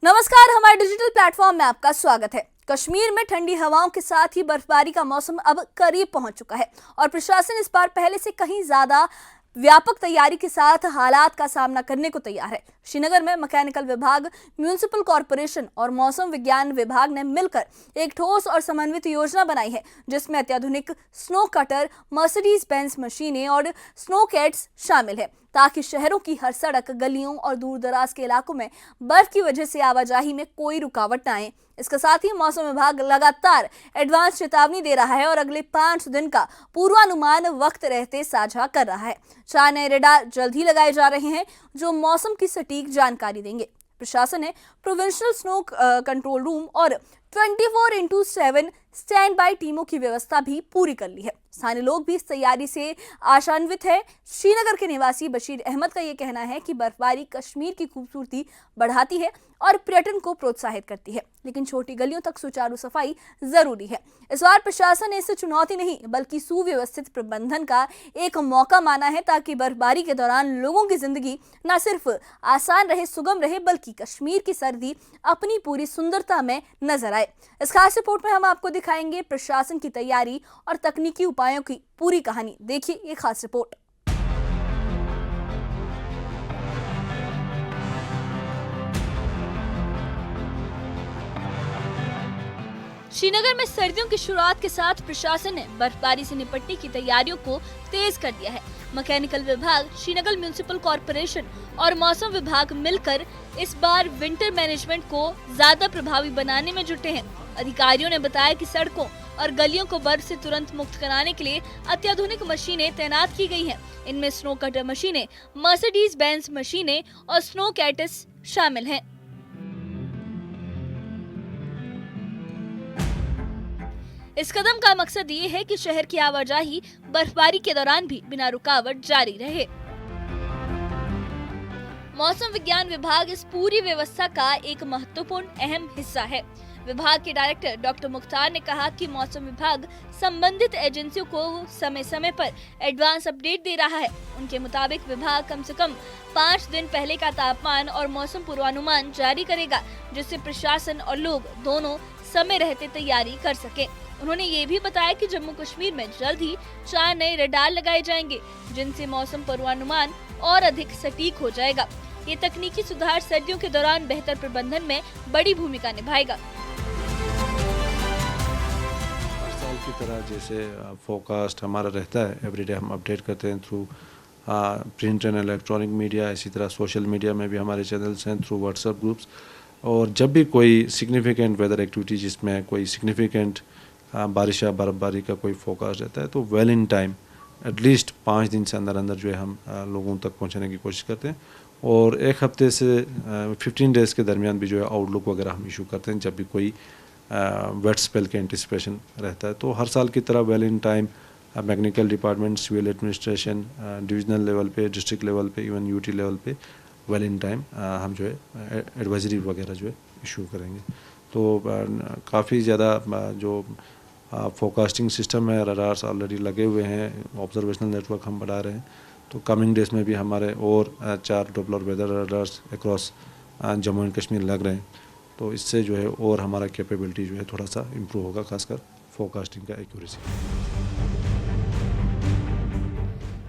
नमस्कार, हमारे digital platform में आपका स्वागत है। कश्मीर में ठंडी हवाओं के साथ ही बर्फबारी का मौसम अब करीब पहुंच चुका है और प्रशासन इस बार पहले से कहीं ज्यादा व्यापक तैयारी के साथ हालात का सामना करने को तैयार है। श्रीनगर में मैकेनिकल विभाग, म्युनिसिपल कॉरपोरेशन और मौसम विज्ञान विभाग ने मिलकर एक ठोस और समन्वित योजना बनाई है, जिसमें अत्याधुनिक स्नो कटर, मर्सिडीज बेंज मशीनें और स्नो कैट्स शामिल है, ताकि शहरों की हर सड़क, गलियों और दूर दराज के इलाकों में बर्फ की वजह से आवाजाही में कोई रुकावट न आए। इसके साथ ही मौसम विभाग लगातार एडवांस चेतावनी दे रहा है और अगले 5 दिन का पूर्वानुमान वक्त रहते साझा कर रहा है। 4 नए रडार जल्द ही लगाए जा रहे हैं जो मौसम की सटीक जानकारी देंगे। प्रशासन ने प्रोविंशियल स्नो कंट्रोल रूम और 24x7 स्टैंड बाई टीमों की व्यवस्था भी पूरी कर ली है। स्थानीय लोग भी इस तैयारी से आशान्वित है। श्रीनगर के निवासी बशीर अहमद का ये कहना है कि बर्फबारी कश्मीर की खूबसूरती बढ़ाती है और पर्यटन को प्रोत्साहित करती है, लेकिन छोटी गलियों तक सुचारू सफाई जरूरी है। इस बार प्रशासन ने इसे चुनौती नहीं बल्कि सुव्यवस्थित प्रबंधन का एक मौका माना है, ताकि बर्फबारी के दौरान लोगों की जिंदगी न सिर्फ आसान रहे, सुगम रहे, बल्कि कश्मीर की सर्दी अपनी पूरी सुंदरता में नजर आए। इस खास रिपोर्ट में हम आपको दिखाएंगे प्रशासन की तैयारी और तकनीकी उपायों की पूरी कहानी। देखिए ये खास रिपोर्ट। श्रीनगर में सर्दियों की शुरुआत के साथ प्रशासन ने बर्फबारी से निपटने की तैयारियों को तेज कर दिया है। मैकेनिकल विभाग, श्रीनगर म्युनिसिपल कॉरपोरेशन और मौसम विभाग मिलकर इस बार विंटर मैनेजमेंट को ज्यादा प्रभावी बनाने में जुटे हैं। अधिकारियों ने बताया कि सड़कों और गलियों को बर्फ से तुरंत मुक्त कराने के लिए अत्याधुनिक मशीनें तैनात की गई हैं। इनमें स्नो कटर मशीनें, मर्सिडीज बेंज मशीनें और स्नो कैट्स शामिल हैं। इस कदम का मकसद ये है कि शहर की आवाजाही बर्फबारी के दौरान भी बिना रुकावट जारी रहे। मौसम विज्ञान विभाग इस पूरी व्यवस्था का एक महत्वपूर्ण अहम हिस्सा है। विभाग के डायरेक्टर डॉक्टर मुख्तार ने कहा कि मौसम विभाग संबंधित एजेंसियों को समय समय पर एडवांस अपडेट दे रहा है। उनके मुताबिक विभाग कम से कम 5 दिन पहले का तापमान और मौसम पूर्वानुमान जारी करेगा, जिससे प्रशासन और लोग दोनों समय रहते तैयारी कर सके। उन्होंने ये भी बताया कि जम्मू कश्मीर में जल्द ही 4 नए रडार लगाए जाएंगे, जिनसे मौसम पूर्वानुमान और अधिक सटीक हो जाएगा। ये तकनीकी सुधार सर्दियों के दौरान बेहतर प्रबंधन में बड़ी भूमिका निभाएगा। की तरह जैसे फोरकास्ट हमारा रहता है, एवरीडे हम अपडेट करते हैं through print and electronic media, इसी तरह सोशल मीडिया में भी हमारे चैनल्स हैं, थ्रू व्हाट्सएप ग्रुप्स। और जब भी कोई सिग्निफिकेंट वेदर एक्टिविटी जिसमें कोई सिग्निफिकेंट बारिश या बर्फबारी का कोई फोरकास्ट रहता है, तो वेल इन टाइम एटलीस्ट 5 दिन से अंदर अंदर जो है हम लोगों तक पहुंचाने की कोशिश करते हैं। और 1 हफ्ते से 15 डेज़ के दरमियान भी जो है आउटलुक वगैरह हम इशू करते हैं, जब भी कोई वेट स्पेल के एंटिसिपेशन रहता है। तो हर साल की तरह well in time mechanical department, civil administration, divisional level पे, डिस्ट्रिक्ट लेवल पे, इवन यूटी लेवल पे वेल इन टाइम हम जो है एडवाइजरी वगैरह जो है इशू करेंगे। तो काफ़ी ज़्यादा जो फोरकास्टिंग सिस्टम है, रडार्स ऑलरेडी लगे हुए हैं, ऑब्जर्वेशनल नेटवर्क हम बढ़ा रहे हैं। तो कमिंग डेज में भी हमारे और 4 Doppler weather radars across Jammu and Kashmir लग रहे हैं। तो इससे जो है और हमारा कैपेबिलिटी जो है थोड़ा सा इम्प्रूव होगा, खासकर फोरकास्टिंग का एक्यूरेसी।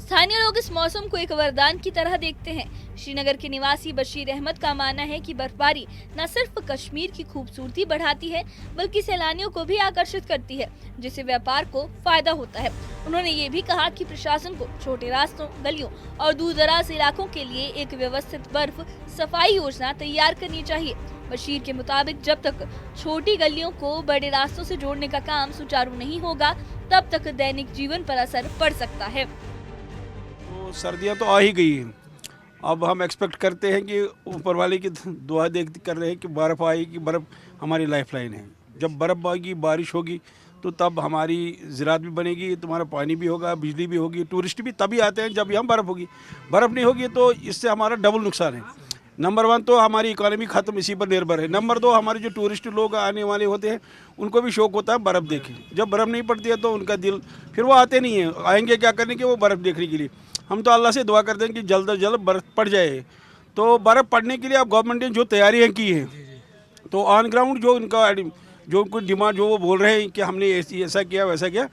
स्थानीय लोग इस मौसम को एक वरदान की तरह देखते हैं। श्रीनगर के निवासी बशीर अहमद का मानना है कि बर्फबारी न सिर्फ कश्मीर की खूबसूरती बढ़ाती है, बल्कि सैलानियों को भी आकर्षित करती है, जिससे व्यापार को फायदा होता है। उन्होंने ये भी कहा कि प्रशासन को छोटे रास्तों, गलियों और दूर दराज इलाकों के लिए एक व्यवस्थित बर्फ सफाई योजना तैयार करनी चाहिए। बशीर के मुताबिक जब तक छोटी गलियों को बड़े रास्तों से जोड़ने का काम सुचारू नहीं होगा, तब तक दैनिक जीवन पर असर पड़ सकता है। तो सर्दियाँ तो आ ही गई हैं। अब हम एक्सपेक्ट करते हैं कि ऊपर वाले की दुआ कर रहे हैं कि बर्फ़ आएगी। बर्फ़ हमारी लाइफलाइन है। जब बर्फ़ आएगी, बारिश होगी, तो तब हमारी ज़राअत भी बनेगी, तुम्हारा पानी भी होगा, बिजली भी होगी। टूरिस्ट भी तभी आते हैं जब यहाँ बर्फ़ होगी। बर्फ़ नहीं होगी तो इससे हमारा डबल नुकसान है। नंबर 1 तो हमारी इकॉनमी ख़त्म इसी पर निर्भर है। नंबर 2 हमारे जो टूरिस्ट लोग आने वाले होते हैं, उनको भी शौक़ होता है बर्फ़ देखें। जब बर्फ़ नहीं पड़ती है तो उनका दिल, फिर वो आते नहीं हैं। आएंगे क्या करने के, वो बर्फ़ देखने के लिए। हम तो अल्लाह से दुआ करते हैं कि जल्द से जल्द बर्फ़ पड़ जाए। तो बर्फ़ पड़ने के लिए अब गवर्नमेंट ने जो तैयारियाँ की हैं, तो ऑन ग्राउंड जो उनका जो कुछ डिमांड जो वो बोल रहे हैं कि हमने ऐसा किया वैसा किया,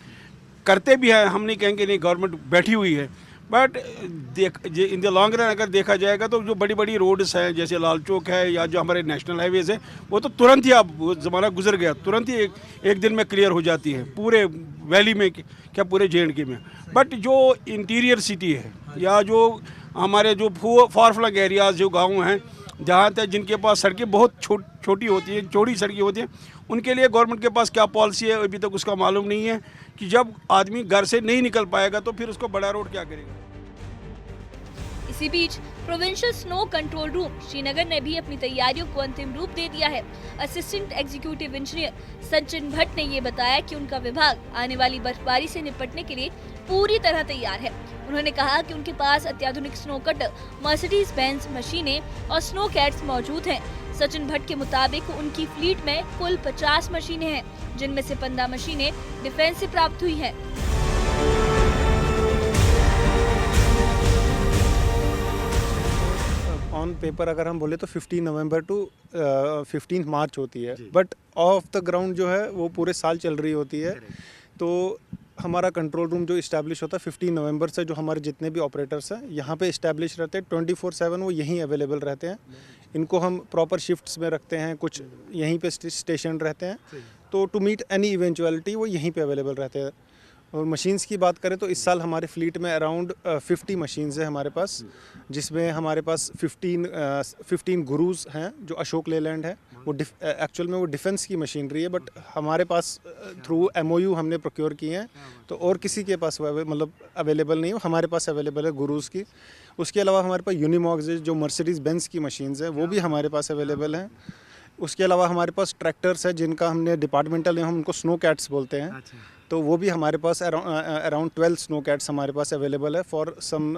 करते भी हैं, हम नहीं कहेंगे नहीं गवर्नमेंट बैठी हुई है, but in the long run अगर देखा जाएगा तो जो बड़ी बड़ी रोड्स हैं जैसे लाल चौक है या जो हमारे नेशनल हाईवेज है वो तो तुरंत ही, अब वो ज़माना गुजर गया, तुरंत ही एक दिन में क्लियर हो जाती है पूरे वैली में, क्या पूरे JNK में। बट जो इंटीरियर सिटी है या जो हमारे जो फार फ्लंग एरियाज जो गाँव हैं जहाँ तक जिनके पास सड़कें बहुत छोटी होती हैं, चौड़ी सड़कें होती हैं, उनके लिए गवर्नमेंट के पास क्या पॉलिसी है अभी तक उसका मालूम नहीं है कि जब आदमी घर से नहीं निकल पाएगा तो फिर उसको बड़ा रोड क्या करेगा। इसी बीच provincial snow control room Srinagar ने भी अपनी तैयारियों को अंतिम रूप दे दिया है। Assistant executive engineer Sachin Bhatt ने ये बताया कि उनका विभाग आने वाली बर्फबारी से निपटने के लिए पूरी तरह तैयार है। उन्होंने कहा कि उनके पास अत्याधुनिक स्नो कटर, मर्सिडीज बेंज मशीनें और स्नो कैट्स मौजूद हैं। सचिन भट्ट के मुताबिक उनकी फ्लीट में कुल 50 मशीनें हैं, जिनमें से 15 मशीनें डिफेंस से प्राप्त हुई हैं। ऑन पेपर अगर हम बोले तो 15 नवंबर टू 15 मार्च होती है, बट ऑफ द ग्राउंड जो है वो पूरे साल चल रही होती है। तो हमारा कंट्रोल रूम जो इस्टेब्लिश होता है 15 नवंबर से, जो हमारे जितने भी ऑपरेटर्स हैं यहाँ पे इस्टेब्लिश रहते हैं 24/7, वो यहीं अवेलेबल रहते हैं। इनको हम प्रॉपर शिफ्ट्स में रखते हैं, कुछ यहीं पे स्टेशन रहते हैं, तो टू मीट एनी इवेंचुअलिटी वो यहीं पे अवेलेबल रहते हैं। और मशीन्स की बात करें तो इस साल हमारे फ्लीट में अराउंड 50 मशीन्स है हमारे पास, जिसमें हमारे पास 15 गुरूज हैं जो अशोक लेलैंड है, वो एक्चुअल में वो डिफेंस की मशीनरी है, बट हमारे पास थ्रू MOU हमने प्रोक्योर किए हैं, तो और किसी के पास मतलब अवेलेबल नहीं है, हमारे पास अवेलेबल है गुरूज की। उसके अलावा हमारे पास यूनिमॉक्स जो मर्सिडीज बेंज की मशीन्स हैं वो भी हमारे पास अवेलेबल हैं। उसके अलावा हमारे पास ट्रैक्टर्स है जिनका हमने डिपार्टमेंटल, हम उनको स्नो कैट्स बोलते हैं, तो वो भी हमारे पास अराउंड 12 स्नो कैट्स हमारे पास अवेलेबल है फॉर सम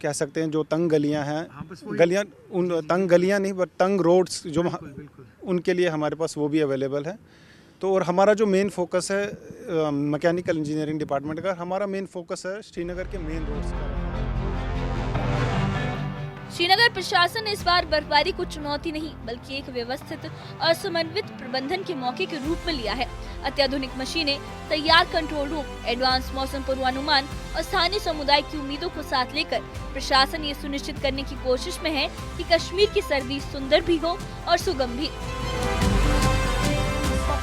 कह सकते हैं जो तंग गलियां हैं, गलियां उन तंग गलियां नहीं बट तंग रोड्स जो उनके लिए हमारे पास वो भी अवेलेबल है। तो और हमारा जो मेन फोकस है मैकेनिकल इंजीनियरिंग डिपार्टमेंट का, हमारा मेन फोकस है श्रीनगर के मेन रोड्स का। श्रीनगर प्रशासन ने इस बार बर्फबारी को चुनौती नहीं बल्कि एक व्यवस्थित और समन्वित प्रबंधन के मौके के रूप में लिया है। अत्याधुनिक मशीनें, तैयार कंट्रोल रूम, एडवांस मौसम पूर्वानुमान और स्थानीय समुदाय की उम्मीदों को साथ लेकर प्रशासन ये सुनिश्चित करने की कोशिश में है कि कश्मीर की सर्दी सुंदर भी हो और सुगम भी।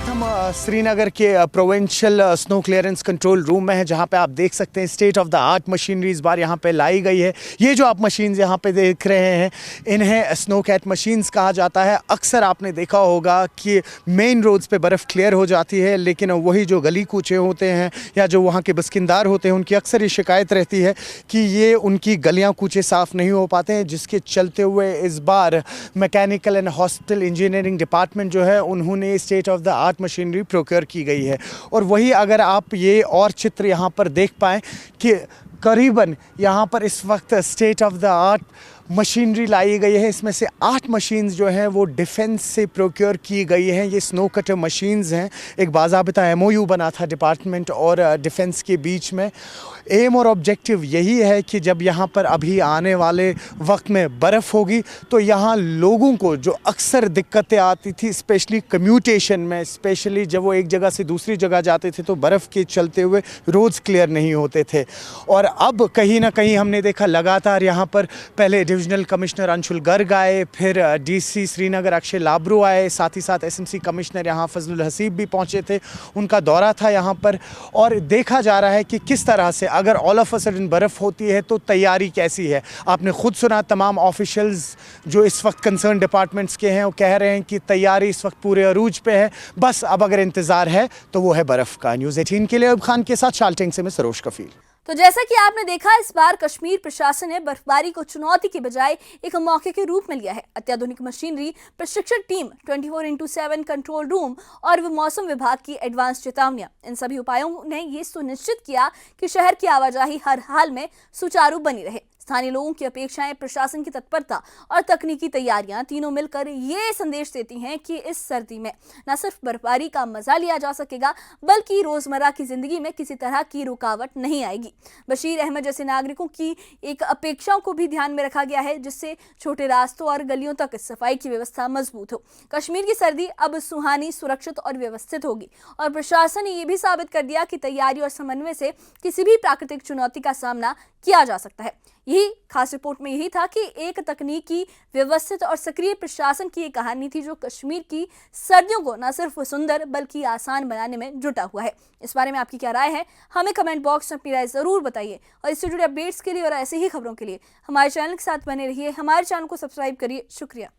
हम श्रीनगर के provincial snow clearance control room में हैं, जहां पे आप देख सकते हैं state of the art machinery इस बार यहां पे लाई गई है। ये जो आप मशीन्स यहां पे देख रहे हैं इन्हें स्नो कैट मशीन्स कहा जाता है। अक्सर आपने देखा होगा कि मेन रोड्स पे बर्फ़ क्लियर हो जाती है, लेकिन वही जो गली कूचे होते हैं या जो वहाँ के बसकिंदार होते हैं उनकी अक्सर ये शिकायत रहती है कि ये उनकी गलियाँ कूचे साफ़ नहीं हो पाते हैं, जिसके चलते हुए इस बार mechanical and hospital engineering department जो है उन्होंने state of the art machinery procure की गई है। और वही अगर आप ये और चित्र यहाँ पर देख पाएँ कि करीबन यहाँ पर इस वक्त state of the art machinery लाई गई है। इसमें से 8 मशीन्स जो हैं वो डिफेंस से प्रोक्योर की गई हैं। ये स्नो कटर मशीन्स हैं। एक बाज़ाबिता MOU बना था डिपार्टमेंट और डिफेंस के बीच में। एम और ऑब्जेक्टिव यही है कि जब यहाँ पर अभी आने वाले वक्त में बर्फ़ होगी तो यहाँ लोगों को जो अक्सर दिक्कतें आती थी स्पेशली कम्यूटेशन में, स्पेशली जब वो एक जगह से दूसरी जगह जाते थे तो बर्फ़ के चलते हुए रोड्स क्लियर नहीं होते थे। और अब कहीं ना कहीं हमने देखा लगातार यहाँ पर पहले डिविजनल कमिश्नर अंशुल गर्ग आए, फिर DC श्रीनगर अक्षय लाब्रू आए, साथ ही साथ SMC कमिश्नर यहाँ फजलुल हसीब भी पहुँचे थे, उनका दौरा था यहाँ पर। और देखा जा रहा है कि किस तरह से अगर ऑल ऑफ अ सडन बर्फ़ होती है तो तैयारी कैसी है। आपने खुद सुना तमाम ऑफिशियल्स जो इस वक्त कंसर्न डिपार्टमेंट्स के हैं वो कह रहे हैं कि तैयारी इस वक्त पूरे अरूज पे है, बस अब अगर इंतज़ार है तो वो है बर्फ़ का। न्यूज़ 18 के लिए अयूब खान के साथ शालटेंग से मैं सरोज कफील। तो जैसा कि आपने देखा, इस बार कश्मीर प्रशासन ने बर्फबारी को चुनौती के बजाय एक मौके के रूप में लिया है। अत्याधुनिक मशीनरी, प्रशिक्षण टीम, 24x7 कंट्रोल रूम और मौसम विभाग की एडवांस चेतावनियां, इन सभी उपायों ने ये सुनिश्चित किया कि शहर की आवाजाही हर हाल में सुचारू बनी रहे। स्थानीय लोगों की अपेक्षाएं, प्रशासन की तत्परता और तकनीकी तैयारियां तीनों मिलकर ये संदेश देती हैं कि इस सर्दी में न सिर्फ बर्फबारी का मजा लिया जा सकेगा, बल्कि रोजमर्रा की जिंदगी में किसी तरह की रुकावट नहीं आएगी। बशीर अहमद जैसे नागरिकों की एक अपेक्षाओं को भी ध्यान में रखा गया है, जिससे छोटे रास्तों और गलियों तक सफाई की व्यवस्था मजबूत हो। कश्मीर की सर्दी अब सुहानी, सुरक्षित और व्यवस्थित होगी और प्रशासन ने यह भी साबित कर दिया कि तैयारी और समन्वय से किसी भी प्राकृतिक चुनौती का सामना किया जा सकता है। यही खास रिपोर्ट में यही था कि एक तकनीकी, व्यवस्थित और सक्रिय प्रशासन की एक कहानी थी जो कश्मीर की सर्दियों को न सिर्फ सुंदर बल्कि आसान बनाने में जुटा हुआ है। इस बारे में आपकी क्या राय है, हमें कमेंट बॉक्स में अपनी राय जरूर बताइए और इससे जुड़े अपडेट्स के लिए और ऐसे ही खबरों के लिए हमारे चैनल के साथ बने रहिए। हमारे चैनल को सब्सक्राइब करिए। शुक्रिया।